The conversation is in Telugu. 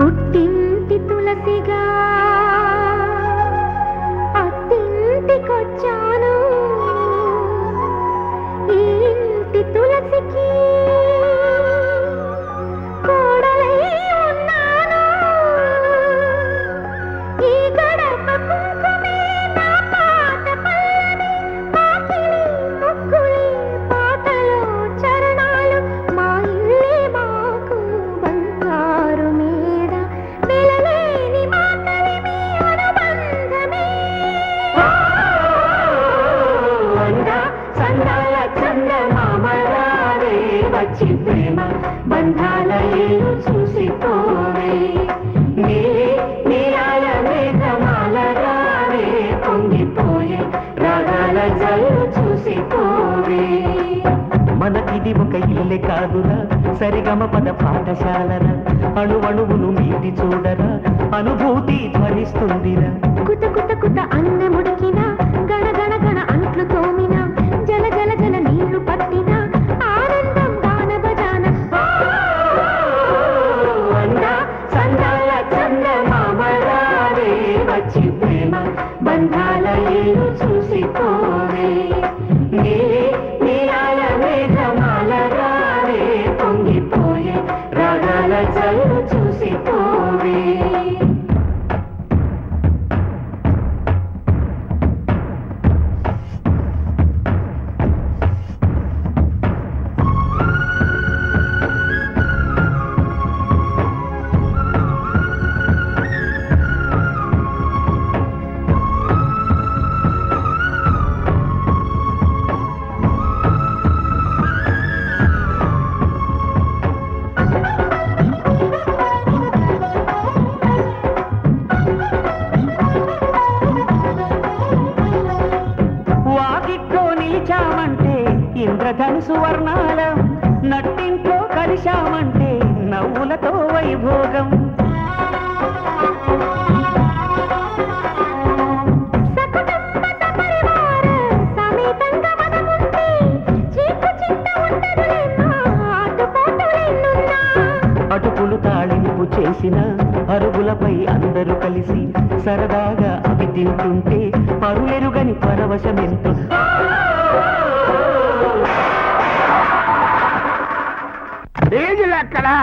పుట్టింటి తులసిగా అత్తింటికొచ్చాను ఈ ఇంటి తులసికి కోడలై ఉన్నాను ఈ గడప కుంకుమే నా పాత పల్లవి పాకిలి ముక్కులి పాటలో చరణాలు మా ఇల్లే మాకు బంగారు మేడ వెలలేని మా కలిమి అనుబంధమే వంద సందాల చందమామరారే వచ్చి ప్రేమ బంధాల ఏలు చూసిపోవే నీలే నీలాల మేఘమాల రావే పొంగిపోయే రాగాల జల్లు చూసిపోవే మనకిది ఒక ఇల్లే కాదురా సరిగమ పద పాఠశాలరా అణువణువును మీటి చూడరా అనుభూతి ధ్వనిస్తుందిరా కుత కుత కుత అన్నముడికిన గణ గణ గణ అంట్లు తోమిన జల జల జల నీళ్లు పట్టిన ఆనందం గాన బజాన వంద సందాల చందమామరారే వచ్చి ప్రేమ బంధాల ఏలు చూసిపోవే నీలే నీలాల మేఘమాల రావే పొంగిపోయే రాగాల జల్లు చూసిపోవే వాకిట్లో నిలిచామంటే ఇంద్రధనుసు వర్ణాలం నట్టింట్లో కలిశామంటే నవ్వులతో వైభోగం సకుటుంబ సపరివార సమేతంగా మనముంటే చీకు చింత ఉండదులేనా ఆటుపోటులెన్నున్నా అటుకులు తాళింపు చేసిన అరుగులపై అందరూ కలిసి సరదాగా అవి తింటుంటే పరులెరుగని పరవశమెంతో డీజిల్ ఎక్కడా